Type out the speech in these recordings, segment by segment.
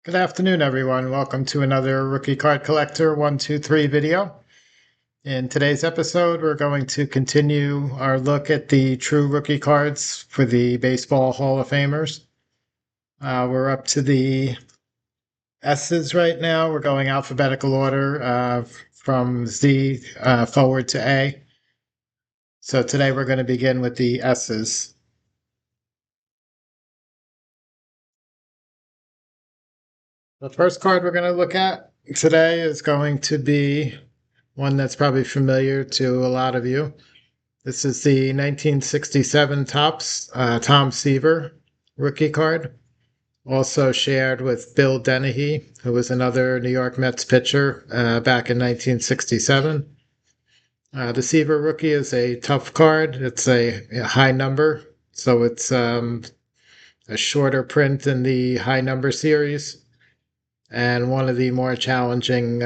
Good afternoon, everyone. Welcome to another Rookie Card Collector 123 video. In today's episode, we're going to continue our look at the true rookie cards for the Baseball Hall of Famers. We're up to the S's right now. We're going alphabetical order from Z forward to A. So today we're going to begin with the S's. The first card we're going to look at today is going to be one that's probably familiar to a lot of you. This is the 1967 Topps Tom Seaver rookie card, also shared with Bill Dennehy, who was another New York Mets pitcher back in 1967. The Seaver rookie is a tough card. It's a high number, so it's a shorter print than the high number series, and one of the more challenging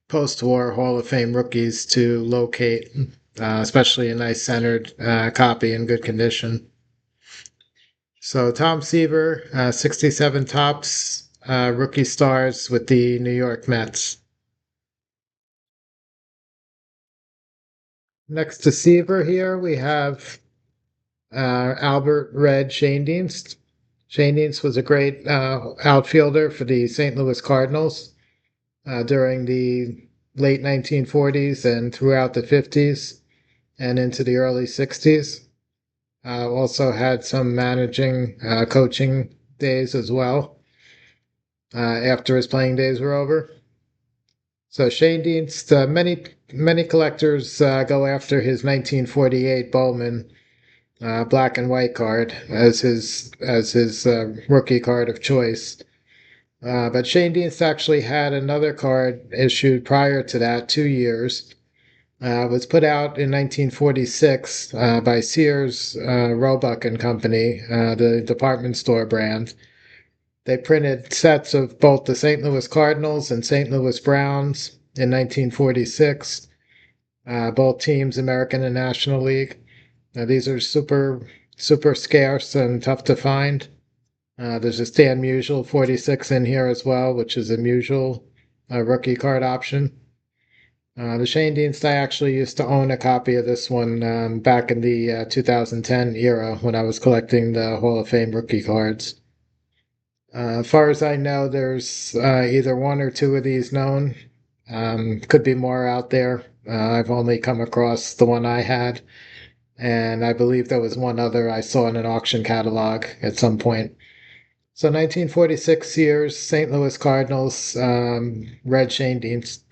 post-war Hall of Fame rookies to locate, especially a nice centered copy in good condition. So Tom Seaver, 67 Topps, rookie stars with the New York Mets. Next to Seaver here, we have Albert Red Schoendienst. Schoendienst was a great outfielder for the St. Louis Cardinals during the late 1940s and throughout the 50s and into the early 60s. Also had some managing, coaching days as well after his playing days were over. So Schoendienst, many collectors go after his 1948 Bowman black and white card as his rookie card of choice. But Schoendienst actually had another card issued prior to that, 2 years. Was put out in 1946 by Sears, Roebuck and Company, the department store brand. They printed sets of both the St. Louis Cardinals and St. Louis Browns in 1946, both teams American and National League. These are super scarce and tough to find. There's a Stan Musial 46 in here as well, which is a Musial rookie card option. The Schoendienst, I actually used to own a copy of this one back in the 2010 era when I was collecting the Hall of Fame rookie cards. As far as I know, there's either one or two of these known. Could be more out there. I've only come across the one I had, and I believe there was one other I saw in an auction catalog at some point. So 1946 Sears, St. Louis Cardinals, Red Schoendienst.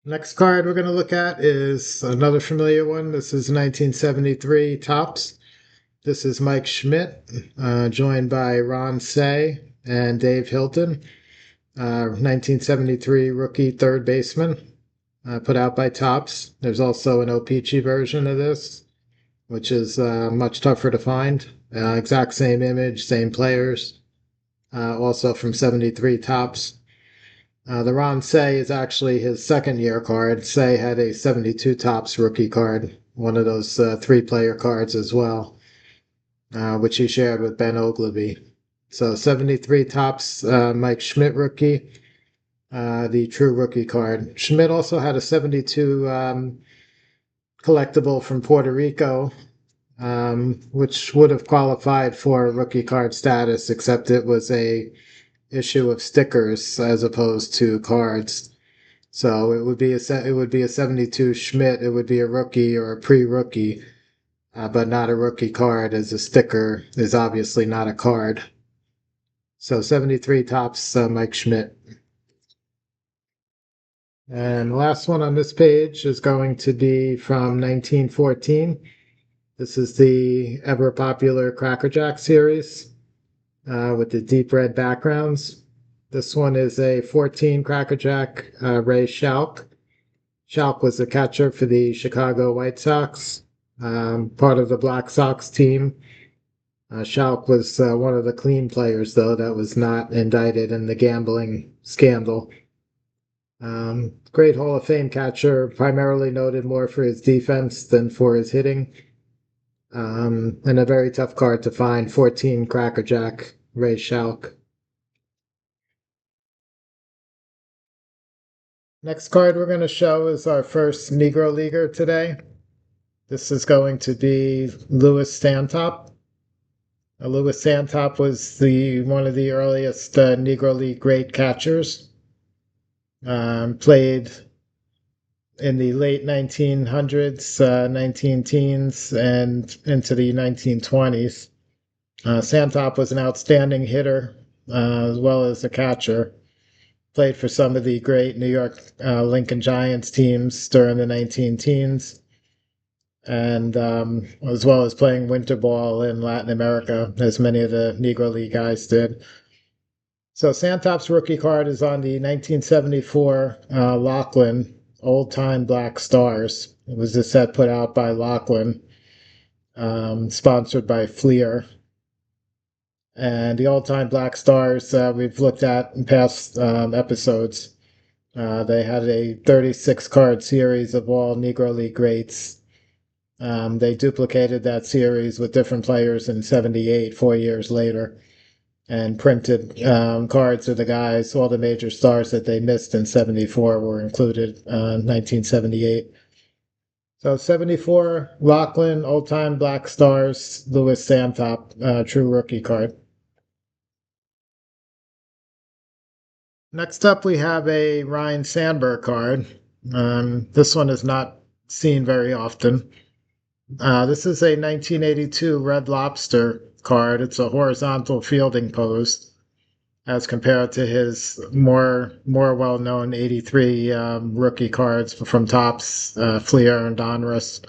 Next card we're going to look at is another familiar one. This is 1973 Topps. This is Mike Schmidt, joined by Ron Say and Dave Hilton. 1973 rookie third baseman, put out by Topps. There's also an O-Pee-Chee version of this, which is much tougher to find. Exact same image, same players. Also from 73 Topps. The Ron Say is actually his second year card. Say had a 72 Topps rookie card, one of those three-player cards as well, which he shared with Ben Oglivie. So 73 Topps Mike Schmidt rookie, the true rookie card. Schmidt also had a 72 collectible from Puerto Rico, which would have qualified for rookie card status, except it was a issue of stickers as opposed to cards. So it would be a 72 Schmidt. It would be a rookie or a pre-rookie, but not a rookie card, as a sticker is obviously not a card. So 73 Topps Mike Schmidt. And the last one on this page is going to be from 1914. This is the ever popular Cracker Jack series with the deep red backgrounds. This one is a 14 Cracker Jack Ray Schalk. Schalk was the catcher for the Chicago White Sox, part of the Black Sox team. Schalk was one of the clean players, though, that was not indicted in the gambling scandal. Great Hall of Fame catcher, primarily noted more for his defense than for his hitting. And a very tough card to find, 14 Crackerjack, Ray Schalk. Next card we're going to show is our first Negro Leaguer today. This is going to be Louis Santop. Louis Santop was one of the earliest Negro League great catchers. Played in the late 1900s, 19 teens, and into the 1920s. Santop was an outstanding hitter as well as a catcher. Played for some of the great New York Lincoln Giants teams during the 19 teens, and as well as playing winter ball in Latin America, as many of the Negro League guys did. So Santop's rookie card is on the 1974 Lachlan Old Time Black Stars. It was a set put out by Lachlan, sponsored by Fleer. And the Old Time Black Stars we've looked at in past episodes. They had a 36 card series of all Negro League greats. They duplicated that series with different players in '78, 4 years later, and printed cards of the guys. All the major stars that they missed in '74 were included in 1978. So '74, Lachlan, Old Time Black Stars, Louis Santop, true rookie card. Next up, we have a Ryan Sandberg card. This one is not seen very often. This is a 1982 Red Lobster card. It's a horizontal fielding pose as compared to his more well-known 83 rookie cards from Topps, Fleer and Donruss,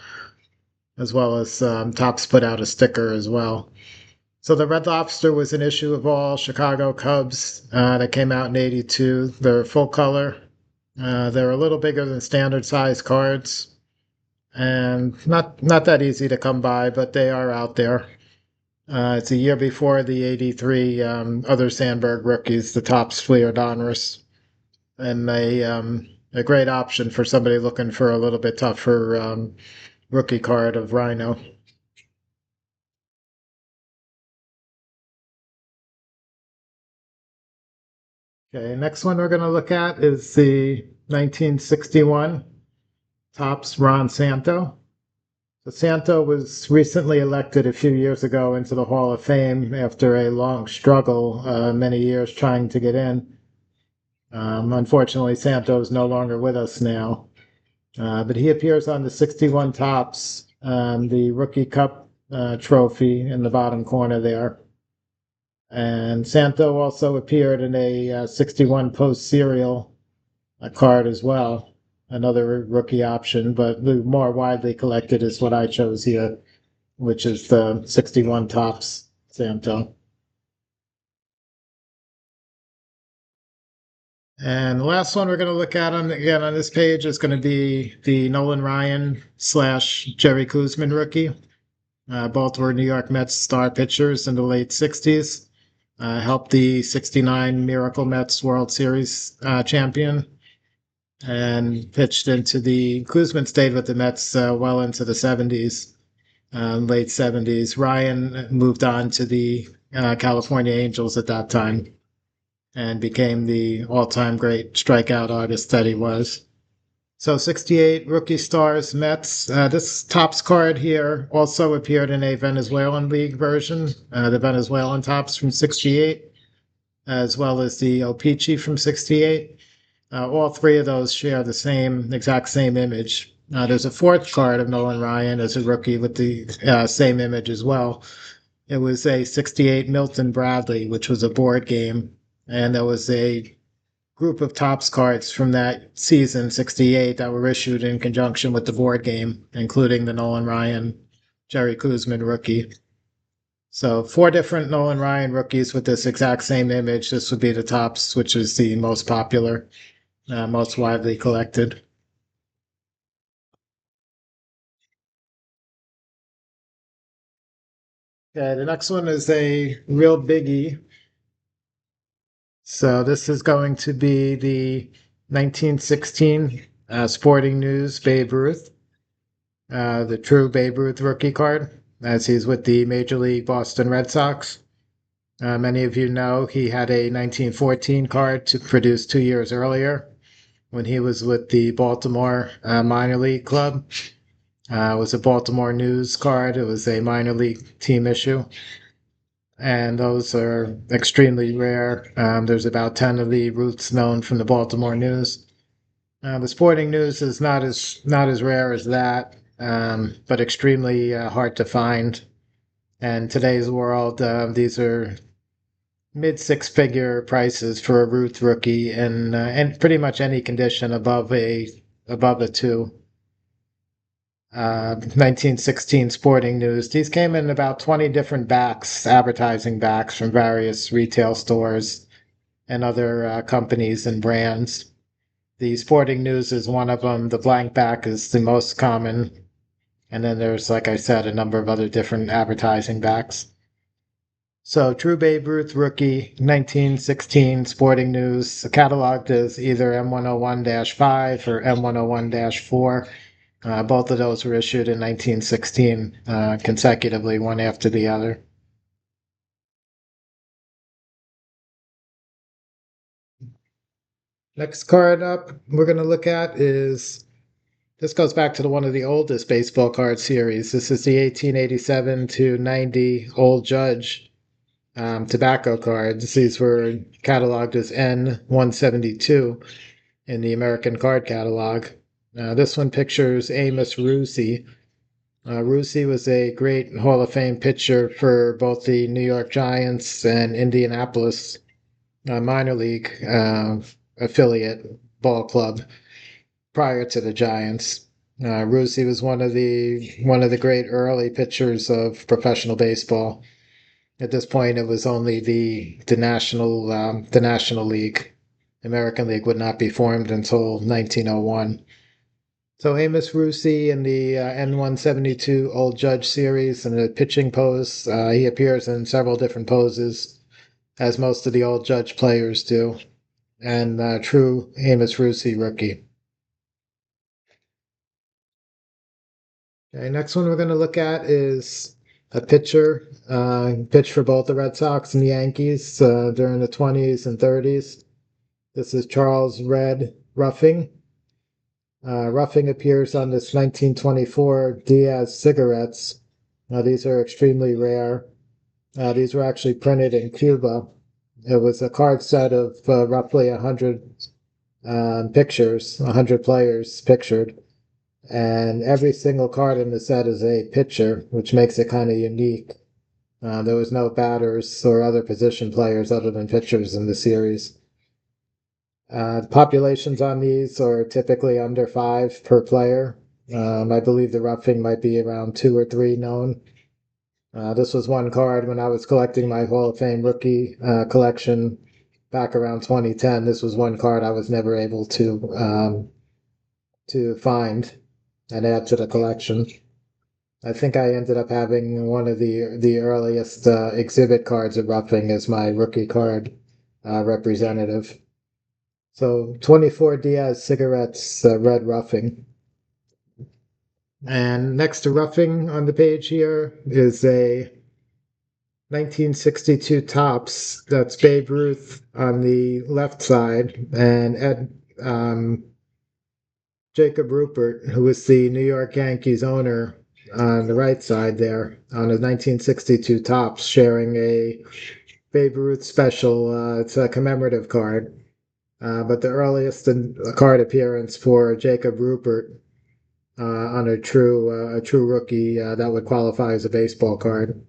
as well as Topps put out a sticker as well. So the Red Lobster was an issue of all Chicago Cubs that came out in '82. They're full color. They're a little bigger than standard size cards, and not that easy to come by, but they are out there. It's a year before the '83 other Sandberg rookies, the Topps, Fleer, Donruss, and a great option for somebody looking for a little bit tougher rookie card of Rhino. Okay, next one we're going to look at is the 1961 Topps Ron Santo. So Santo was recently elected a few years ago into the Hall of Fame after a long struggle, many years trying to get in. Unfortunately, Santo is no longer with us now, but he appears on the 61 Topps, the Rookie Cup trophy in the bottom corner there. And Santo also appeared in a 61 Post Serial card as well, another rookie option, but the more widely collected is what I chose here, which is the 61 Topps Santo. And the last one we're going to look at again on this page is going to be the Nolan Ryan slash Jerry Koosman rookie. Both were New York Mets star pitchers in the late 60s. Helped the '69 Miracle Mets World Series champion, and pitched into the Koosman stayed with the Mets well into the '70s, late '70s. Ryan moved on to the California Angels at that time and became the all-time great strikeout artist that he was. So '68 Rookie Stars Mets. This Topps card here also appeared in a Venezuelan League version, the Venezuelan Topps from '68, as well as the Opeachy from '68. All three of those share the exact same image. There's a fourth card of Nolan Ryan as a rookie with the same image as well. It was a '68 Milton Bradley, which was a board game, and there was a group of Topps cards from that season, '68, that were issued in conjunction with the board game, including the Nolan Ryan, Jerry Koosman rookie. So 4 different Nolan Ryan rookies with this exact same image. This would be the Topps, which is the most popular, most widely collected. Okay, the next one is a real biggie. So this is going to be the 1916 Sporting News Babe Ruth, the true Babe Ruth rookie card. as he's with the Major League Boston Red Sox. Many of you know he had a 1914 card to produce 2 years earlier when he was with the Baltimore minor league club. It was a Baltimore News card. It was a minor league team issue, and those are extremely rare. There's about 10 of the Ruths known from the Baltimore News. The Sporting News is not as rare as that, but extremely hard to find. And today's world, these are mid six-figure prices for a Ruth rookie, and pretty much any condition above a two. 1916 Sporting News. These came in about 20 different backs, advertising backs from various retail stores and other companies and brands. The Sporting News is one of them. The blank back is the most common. And then there's, like I said, a number of other different advertising backs. So, True Babe Ruth Rookie 1916 Sporting News, cataloged as either M101 5 or M101 4. Both of those were issued in 1916 consecutively, one after the other. Next card up we're going to look at is this goes back to one of the oldest baseball card series. This is the 1887 to 90 Old Judge tobacco cards. These were cataloged as N172 in the American card catalog. This one pictures Amos Rusey. Rusey was a great Hall of Fame pitcher for both the New York Giants and Indianapolis minor league affiliate ball club prior to the Giants. Rusey was one of the great early pitchers of professional baseball. At this point, it was only the National League. American League would not be formed until 1901. So Amos Rusey in the N172 Old Judge series in the pitching pose. He appears in several different poses, as most of the Old Judge players do. And true Amos Rusey rookie. Okay, next one we're going to look at is a pitcher. Pitched for both the Red Sox and the Yankees during the 20s and 30s. This is Charles Red Ruffing. Ruffing appears on this 1924 Diaz cigarettes. These are extremely rare. These were actually printed in Cuba. It was a card set of roughly 100 pictures, 100 players pictured. And every single card in the set is a pitcher, which makes it kind of unique. There was no batters or other position players other than pitchers in the series. The populations on these are typically under 5 per player. I believe the roughing might be around 2 or 3 known. This was one card when I was collecting my Hall of Fame rookie collection back around 2010. This was one card I was never able to find and add to the collection. I think I ended up having one of the earliest exhibit cards of roughing as my rookie card representative. So 24 Diaz cigarettes, red roughing. And next to roughing on the page here is a 1962 Topps. That's Babe Ruth on the left side, and Jacob Rupert, who was the New York Yankees owner, on the right side there on a 1962 Topps, sharing a Babe Ruth special. It's a commemorative card. But the earliest card appearance for Jacob Rupert on a true rookie that would qualify as a baseball card.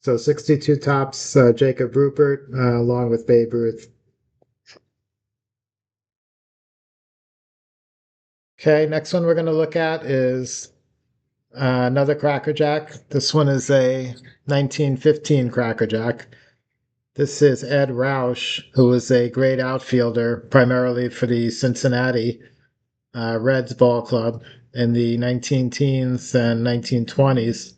So 62 Topps, Jacob Rupert, along with Babe Ruth. Okay, next one we're going to look at is another Cracker Jack. This one is a 1915 Cracker Jack. This is Ed Roush, who was a great outfielder, primarily for the Cincinnati Reds ball club in the 19-teens and 1920s.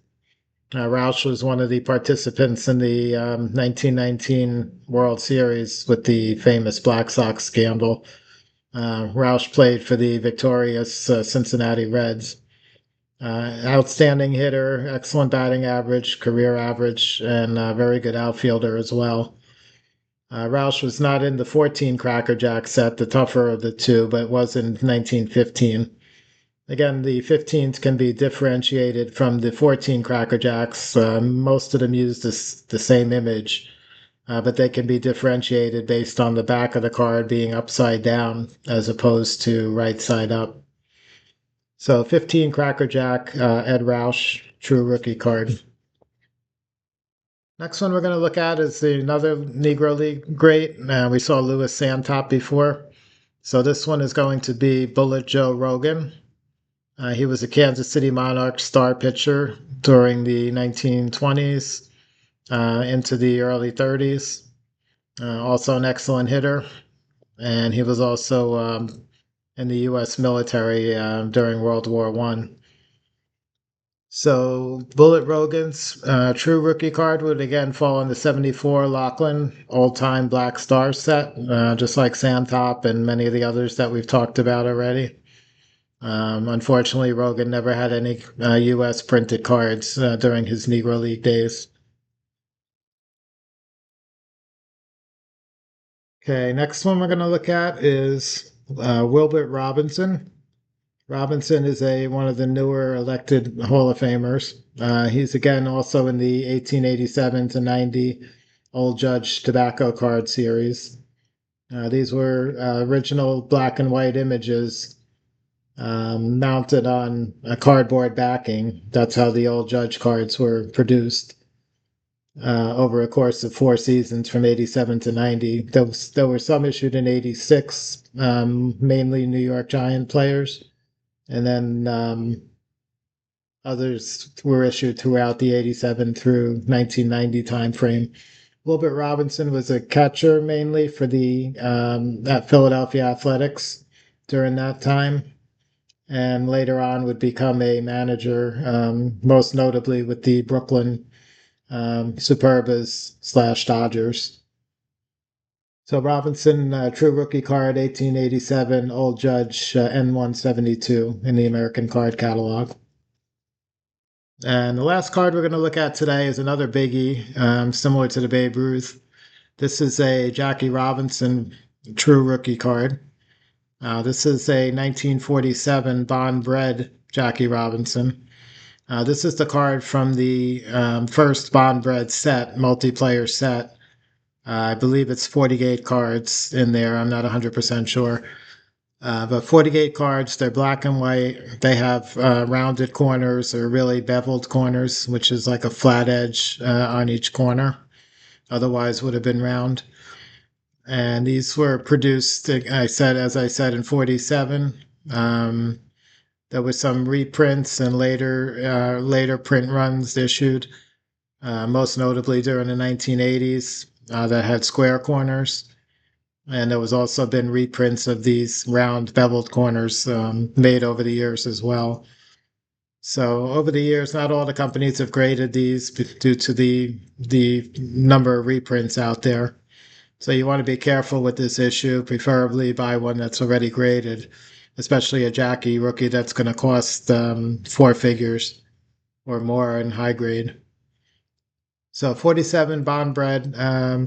Roush was one of the participants in the 1919 World Series with the famous Black Sox scandal. Roush played for the victorious Cincinnati Reds. Outstanding hitter, excellent batting average, career average, and a very good outfielder as well. Roush was not in the 14 Cracker Jack set, the tougher of the two, but was in 1915. Again, the 15s can be differentiated from the 14 Cracker Jacks. Most of them use the same image, but they can be differentiated based on the back of the card being upside down as opposed to right side up. So 15 Cracker Jack, Ed Roush, true rookie card. Next one we're going to look at is another Negro League great. We saw Louis Santop before. So this one is going to be Bullet Joe Rogan. He was a Kansas City Monarchs star pitcher during the 1920s into the early 30s. Also an excellent hitter. And he was also in the U.S. military during World War One. So Bullet Rogan's true rookie card would again fall in the 74 Lachlan all-time Black Star set, just like Santop and many of the others that we've talked about already. Unfortunately, Rogan never had any U.S. printed cards during his Negro League days. Okay, next one we're going to look at is Wilbert Robinson. Robinson is one of the newer elected Hall of Famers. He's again also in the 1887 to 90 Old Judge Tobacco Card series. These were original black and white images mounted on a cardboard backing. That's how the Old Judge cards were produced over a course of 4 seasons from 87 to 90. There were some issued in 86, mainly New York Giant players. And then others were issued throughout the 87 through 1990 timeframe. Wilbert Robinson was a catcher mainly for the at Philadelphia Athletics during that time, and later on would become a manager, most notably with the Brooklyn Superbas / Dodgers. So Robinson, true rookie card, 1887, Old Judge, N172 in the American card catalog. And the last card we're going to look at today is another biggie, similar to the Babe Ruth. This is a Jackie Robinson true rookie card. This is a 1947 Bond bred Jackie Robinson. This is the card from the first Bond bred set, multiplayer set. I believe it's 48 cards in there. I'm not 100% sure. But 48 cards, they're black and white. They have rounded corners or really beveled corners, which is like a flat edge on each corner. Otherwise, would have been round. And these were produced, as I said, in 47. There was some reprints and later print runs issued, most notably during the 1980s that had square corners. And there was also been reprints of these round beveled corners made over the years as well. So over the years, not all the companies have graded these due to the number of reprints out there. So you want to be careful with this issue. Preferably buy one that's already graded, especially a Jackie rookie that's going to cost 4 figures or more in high grade. So 47 Bond bred,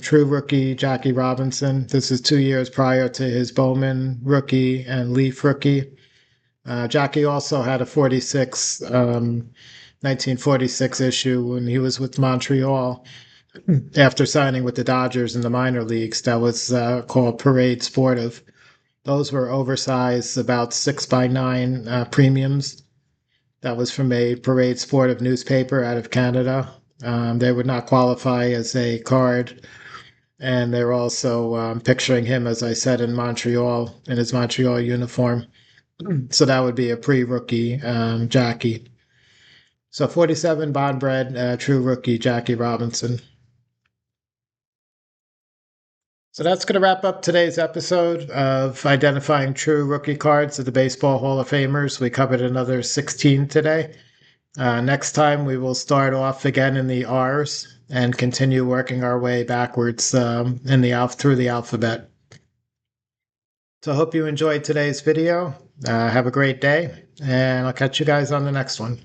true rookie Jackie Robinson. This is 2 years prior to his Bowman rookie and Leaf rookie. Jackie also had a 1946 issue when he was with Montreal after signing with the Dodgers in the minor leagues. That was called Parade Sportive. Those were oversized, about 6x9 premiums. That was from a Parade Sportive newspaper out of Canada. They would not qualify as a card. And they're also picturing him, as I said, in Montreal, in his Montreal uniform. So that would be a pre-rookie Jackie. So 47 Bond bred, true rookie Jackie Robinson. So that's going to wrap up today's episode of identifying true rookie cards of the Baseball Hall of Famers. We covered another 16 today. Next time, we will start off again in the R's and continue working our way backwards through the alphabet. So I hope you enjoyed today's video. Have a great day, and I'll catch you guys on the next one.